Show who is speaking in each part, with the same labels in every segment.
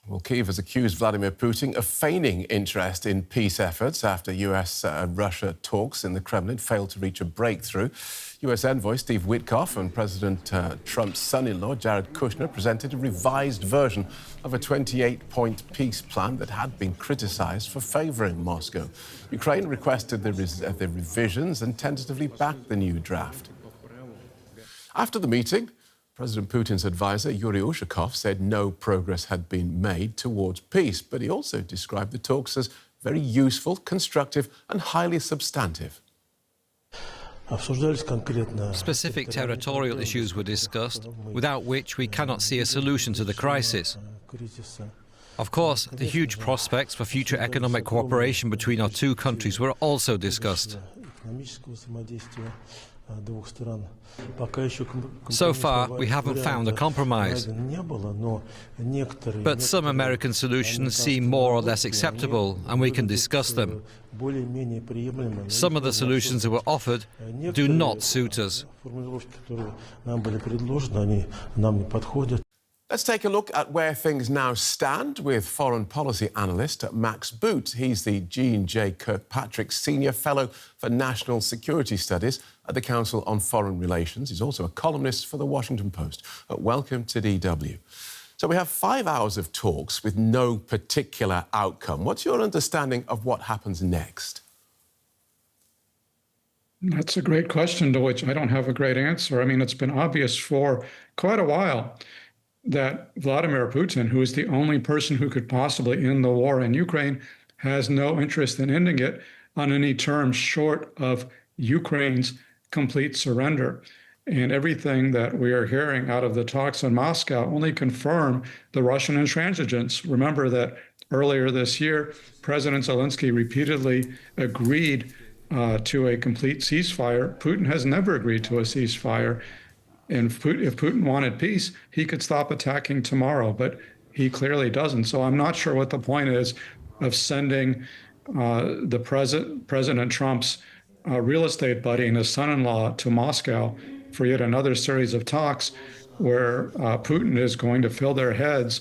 Speaker 1: Well, Kyiv has accused Vladimir Putin of feigning interest in peace efforts after U.S. Russia talks in the Kremlin failed to reach a breakthrough. U.S. envoy Steve Witkoff and President Trump's son-in-law, Jared Kushner, presented a revised version of a 28-point peace plan that had been criticised for favouring Moscow. Ukraine requested the revisions and tentatively backed the new draft. After the meeting, President Putin's advisor, Yuri Ushakov, said no progress had been made towards peace, but he also described the talks as very useful, constructive and highly substantive.
Speaker 2: Specific territorial issues were discussed, without which we cannot see a solution to the crisis. Of course, the huge prospects for future economic cooperation between our two countries were also discussed. So far, we haven't found a compromise. But some American solutions seem more or less acceptable, and we can discuss them. Some of the solutions that were offered do not suit us.
Speaker 1: Let's take a look at where things now stand with foreign policy analyst Max Boot. He's the Jean-J. Kirkpatrick Senior Fellow for National Security Studies at the Council on Foreign Relations. He's also a columnist for The Washington Post. Welcome to DW. So we have 5 hours of talks with no particular outcome. What's your understanding of what happens next?
Speaker 3: That's a great question to which I don't have a great answer. I mean, it's been obvious for quite a while that Vladimir Putin, who is the only person who could possibly end the war in Ukraine, has no interest in ending it on any terms short of Ukraine's complete surrender. And everything that we are hearing out of the talks in Moscow only confirm the Russian intransigence. Remember that earlier this year, President Zelensky repeatedly agreed to a complete ceasefire. Putin has never agreed to a ceasefire. And if Putin wanted peace, he could stop attacking tomorrow, but he clearly doesn't. So I'm not sure what the point is of sending President Trump's real estate buddy and his son-in-law to Moscow for yet another series of talks where Putin is going to fill their heads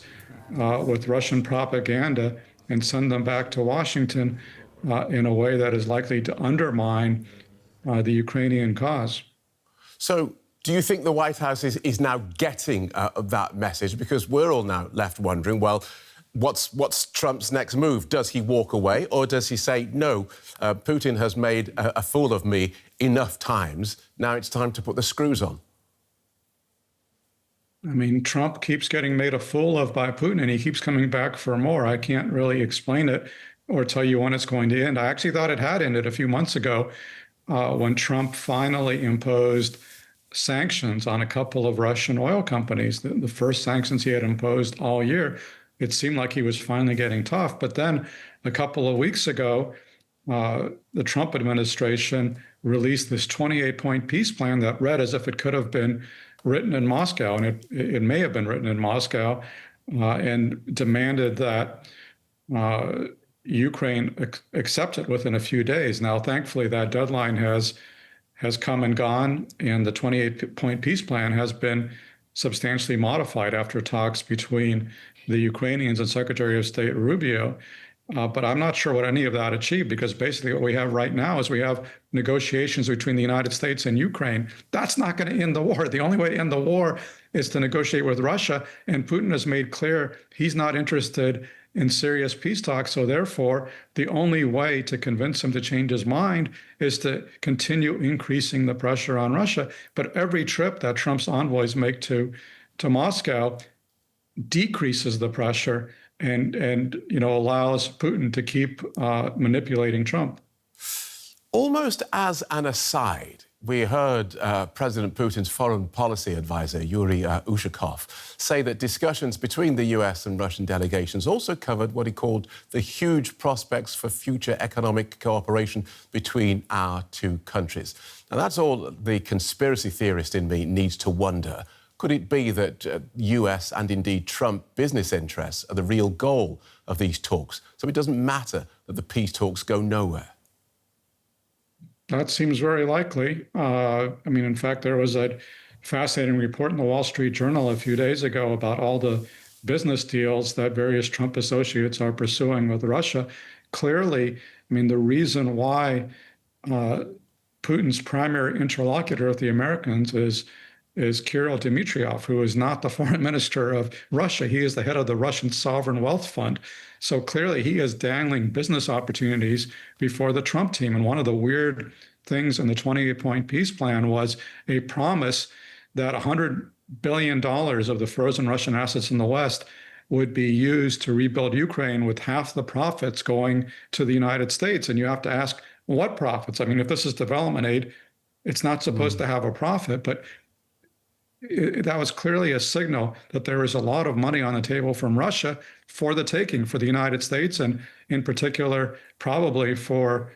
Speaker 3: with Russian propaganda and send them back to Washington in a way that is likely to undermine the Ukrainian cause.
Speaker 1: So do you think the White House is now getting that message? Because we're all now left wondering, well, what's Trump's next move? Does he walk away or does he say, no, Putin has made a fool of me enough times, now it's time to put the screws on?
Speaker 3: I mean, Trump keeps getting made a fool of by Putin and he keeps coming back for more. I can't really explain it or tell you when it's going to end. I actually thought it had ended a few months ago when Trump finally imposed sanctions on a couple of Russian oil companies, the first sanctions he had imposed all year. It seemed like he was finally getting tough. But then a couple of weeks ago, the Trump administration released this 28-point peace plan that read as if it could have been written in Moscow, and it may have been written in Moscow, and demanded that Ukraine accept it within a few days. Now, thankfully, that deadline has come and gone, and the 28-point peace plan has been substantially modified after talks between the Ukrainians and Secretary of State Rubio. But I'm not sure what any of that achieved, because basically what we have right now is we have negotiations between the United States and Ukraine. That's not going to end the war. The only way to end the war is to negotiate with Russia, and Putin has made clear he's not interested in serious peace talks. So therefore, the only way to convince him to change his mind is to continue increasing the pressure on Russia. But every trip that Trump's envoys make to Moscow decreases the pressure and allows Putin to keep manipulating Trump.
Speaker 1: Almost as an aside, we heard President Putin's foreign policy advisor, Yuri Ushakov, say that discussions between the US and Russian delegations also covered what he called the huge prospects for future economic cooperation between our two countries. Now, that's all the conspiracy theorist in me needs to wonder. Could it be that US and indeed Trump business interests are the real goal of these talks? So it doesn't matter that the peace talks go nowhere?
Speaker 3: That seems very likely. In fact, there was a fascinating report in the Wall Street Journal a few days ago about all the business deals that various Trump associates are pursuing with Russia. Clearly, I mean, the reason why Putin's primary interlocutor with the Americans is Kirill Dmitriev, who is not the foreign minister of Russia. He is the head of the Russian Sovereign Wealth Fund. So clearly he is dangling business opportunities before the Trump team. And one of the weird things in the 28-point peace plan was a promise that $100 billion of the frozen Russian assets in the West would be used to rebuild Ukraine, with half the profits going to the United States. And you have to ask, what profits? I mean, if this is development aid, it's not supposed to have a profit, but that was clearly a signal that there is a lot of money on the table from Russia for the taking for the United States, and in particular, probably for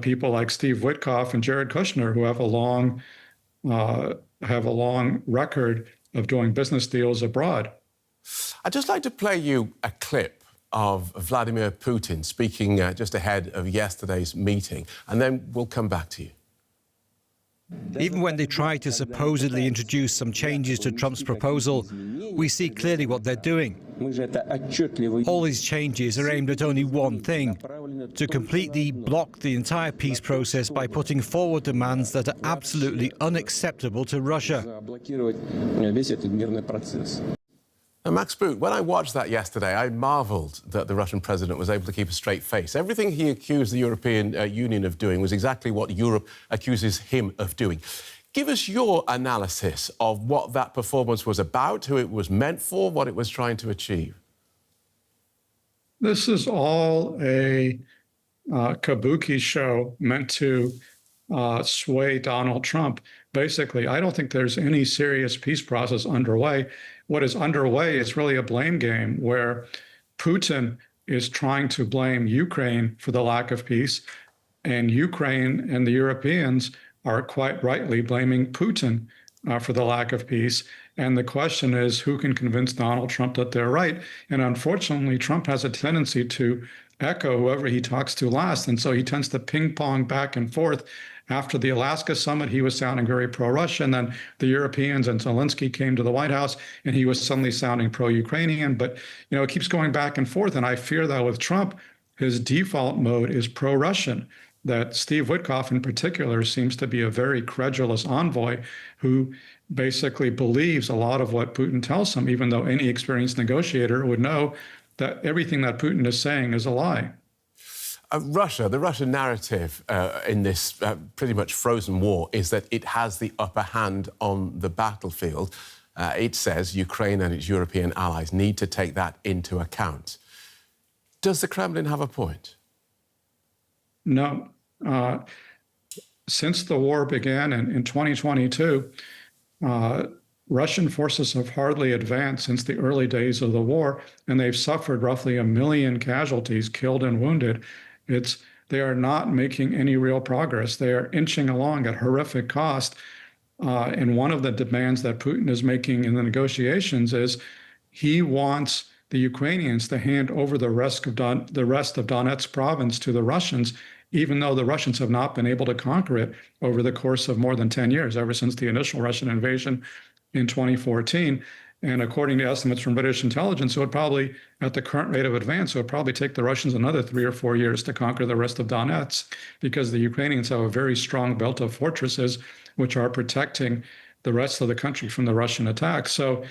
Speaker 3: people like Steve Witkoff and Jared Kushner, who have a long record of doing business deals abroad.
Speaker 1: I'd just like to play you a clip of Vladimir Putin speaking just ahead of yesterday's meeting, and then we'll come back to you.
Speaker 2: Even when they try to supposedly introduce some changes to Trump's proposal, we see clearly what they're doing. All these changes are aimed at only one thing: to completely block the entire peace process by putting forward demands that are absolutely unacceptable to Russia.
Speaker 1: Now, Max Boot, when I watched that yesterday, I marvelled that the Russian president was able to keep a straight face. Everything he accused the European Union of doing was exactly what Europe accuses him of doing. Give us your analysis of what that performance was about, who it was meant for, what it was trying to achieve.
Speaker 3: This is all a kabuki show meant to sway Donald Trump. Basically, I don't think there's any serious peace process underway. What is underway is really a blame game where Putin is trying to blame Ukraine for the lack of peace, and Ukraine and the Europeans are quite rightly blaming Putin for the lack of peace. And the question is, who can convince Donald Trump that they're right? And unfortunately, Trump has a tendency to echo whoever he talks to last. And so he tends to ping pong back and forth. After the Alaska summit, he was sounding very pro-Russian. Then the Europeans and Zelensky came to the White House, and he was suddenly sounding pro-Ukrainian. But, you know, it keeps going back and forth. And I fear that with Trump, his default mode is pro-Russian. That Steve Witkoff in particular seems to be a very credulous envoy who basically believes a lot of what Putin tells him, even though any experienced negotiator would know that everything that Putin is saying is a lie.
Speaker 1: Russia, the Russian narrative in this pretty much frozen war is that it has the upper hand on the battlefield. It says Ukraine and its European allies need to take that into account. Does the Kremlin have a point?
Speaker 3: No. Since the war began in 2022, Russian forces have hardly advanced since the early days of the war, and they've suffered roughly 1 million casualties, killed and wounded. They are not making any real progress. They are inching along at horrific cost. And one of the demands that Putin is making in the negotiations is he wants the Ukrainians to hand over the rest of Donetsk province to the Russians, even though the Russians have not been able to conquer it over the course of more than 10 years, ever since the initial Russian invasion in 2014. And according to estimates from British intelligence, it would probably, at the current rate of advance, it would probably take the Russians another 3 or 4 years to conquer the rest of Donetsk, because the Ukrainians have a very strong belt of fortresses which are protecting the rest of the country from the Russian attack. So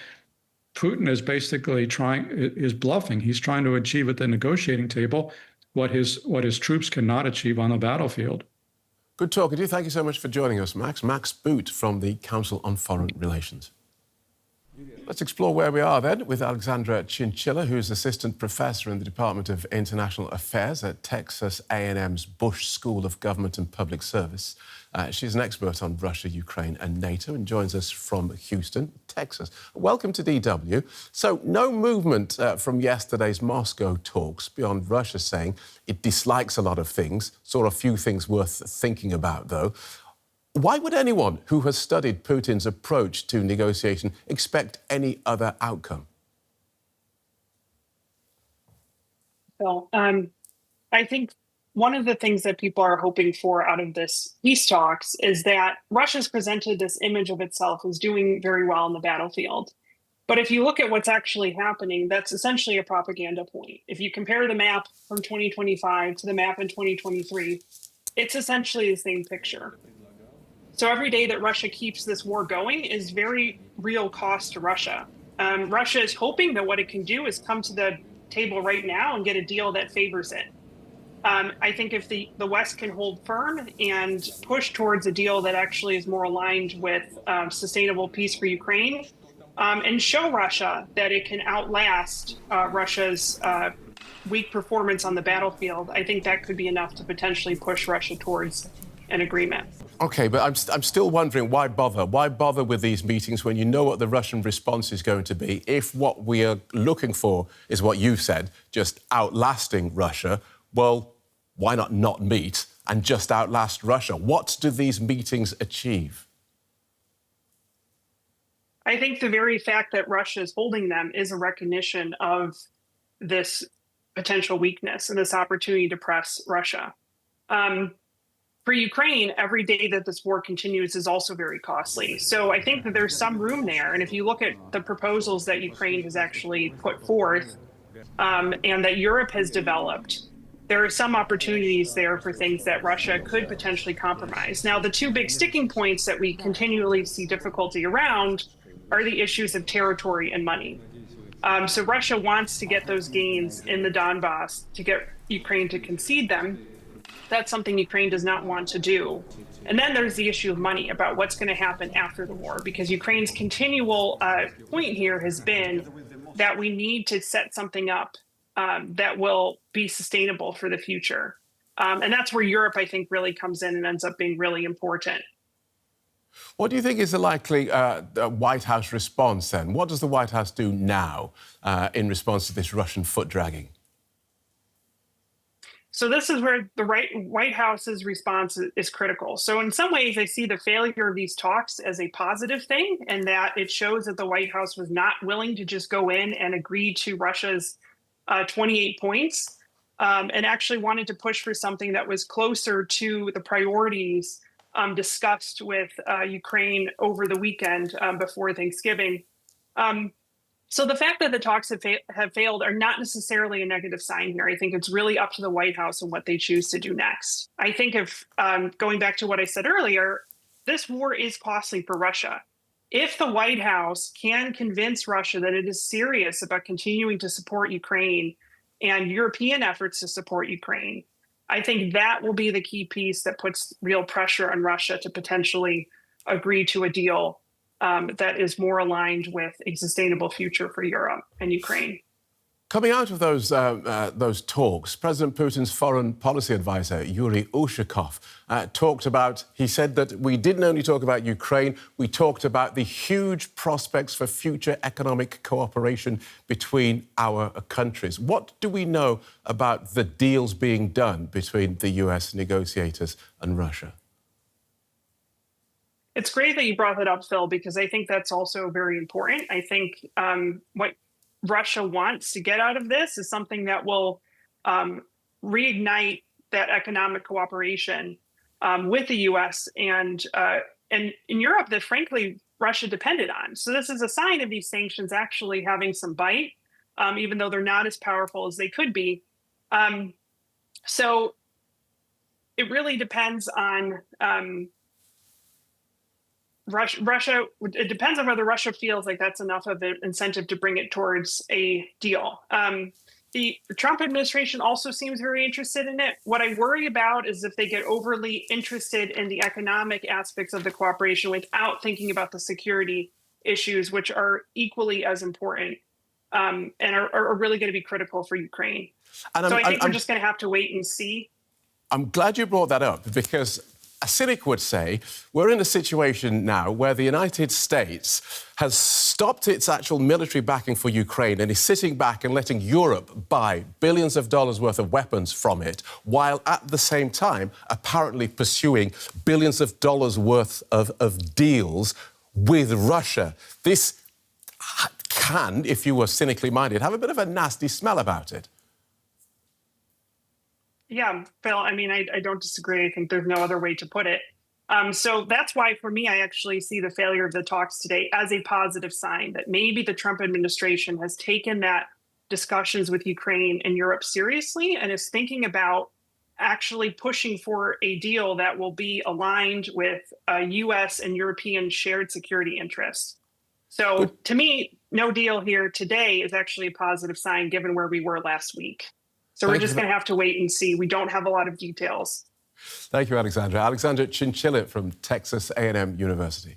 Speaker 3: Putin is basically is bluffing. He's trying to achieve at the negotiating table what his troops cannot achieve on the battlefield.
Speaker 1: Good talking to you. Thank you so much for joining us, Max. Max Boot from the Council on Foreign Relations. Let's explore where we are then with Alexandra Chinchilla, who's Assistant Professor in the Department of International Affairs at Texas A&M's Bush School of Government and Public Service. She's an expert on Russia, Ukraine and NATO and joins us from Houston, Texas. Welcome to DW. So no movement from yesterday's Moscow talks beyond Russia saying it dislikes a lot of things, saw a few things worth thinking about, though. Why would anyone who has studied Putin's approach to negotiation expect any other outcome?
Speaker 4: Well, I think one of the things that people are hoping for out of this peace talks is that Russia's presented this image of itself as doing very well on the battlefield. But if you look at what's actually happening, that's essentially a propaganda point. If you compare the map from 2025 to the map in 2023, it's essentially the same picture. So every day that Russia keeps this war going is very real cost to Russia. Russia is hoping that what it can do is come to the table right now and get a deal that favors it. I think if the West can hold firm and push towards a deal that actually is more aligned with sustainable peace for Ukraine, and show Russia that it can outlast Russia's weak performance on the battlefield, I think that could be enough to potentially push Russia towards an agreement.
Speaker 1: OK, but I'm still wondering, why bother? Why bother with these meetings when you know what the Russian response is going to be? If what we are looking for is what you said, just outlasting Russia, well, why not meet and just outlast Russia? What do these meetings achieve?
Speaker 4: I think the very fact that Russia is holding them is a recognition of this potential weakness and this opportunity to press Russia. For Ukraine, every day that this war continues is also very costly. So I think that there's some room there. And if you look at the proposals that Ukraine has actually put forth and that Europe has developed, there are some opportunities there for things that Russia could potentially compromise. Now, the two big sticking points that we continually see difficulty around are the issues of territory and money. So Russia wants to get those gains in the Donbass to get Ukraine to concede them. That's something Ukraine does not want to do. And then there's the issue of money, about what's going to happen after the war, because Ukraine's continual point here has been that we need to set something up that will be sustainable for the future. And that's where Europe, I think, really comes in and ends up being really important.
Speaker 1: What do you think is the likely White House response then? What does the White House do now in response to this Russian foot-dragging?
Speaker 4: So this is where the White House's response is critical. So in some ways, I see the failure of these talks as a positive thing, and that it shows that the White House was not willing to just go in and agree to Russia's 28 points and actually wanted to push for something that was closer to the priorities discussed with Ukraine over the weekend before Thanksgiving. So the fact that the talks have failed are not necessarily a negative sign here. I think it's really up to the White House and what they choose to do next. I think if, going back to what I said earlier, this war is costly for Russia. If the White House can convince Russia that it is serious about continuing to support Ukraine and European efforts to support Ukraine, I think that will be the key piece that puts real pressure on Russia to potentially agree to a deal that is more aligned with a sustainable future for Europe and Ukraine.
Speaker 1: Coming out of those talks, President Putin's foreign policy advisor, Yuri Ushakov, talked about, he said that we didn't only talk about Ukraine, we talked about the huge prospects for future economic cooperation between our countries. What do we know about the deals being done between the US negotiators and Russia?
Speaker 4: It's great that you brought that up, Phil, because I think that's also very important. I think what Russia wants to get out of this is something that will reignite that economic cooperation with the U.S. and in Europe that, frankly, Russia depended on. So this is a sign of these sanctions actually having some bite, even though they're not as powerful as they could be. So it really depends on Russia. It depends on whether Russia feels like that's enough of an incentive to bring it towards a deal. The Trump administration also seems very interested in it. What I worry about is if they get overly interested in the economic aspects of the cooperation without thinking about the security issues, which are equally as important and are really going to be critical for Ukraine. And so I think we're just going to have to wait and see.
Speaker 1: I'm glad you brought that up, because a cynic would say we're in a situation now where the United States has stopped its actual military backing for Ukraine and is sitting back and letting Europe buy billions of dollars worth of weapons from it, while at the same time apparently pursuing billions of dollars worth of deals with Russia. This can, if you were cynically minded, have a bit of a nasty smell about it.
Speaker 4: Yeah, Phil, I mean, I don't disagree. I think there's no other way to put it. So that's why, for me, I actually see the failure of the talks today as a positive sign that maybe the Trump administration has taken that discussions with Ukraine and Europe seriously and is thinking about actually pushing for a deal that will be aligned with U.S. and European shared security interests. So to me, no deal here today is actually a positive sign given where we were last week. So we're just going to have to wait and see. We don't have a lot of details.
Speaker 1: Thank you, Alexandra. Alexandra Chinchilla from Texas A&M University.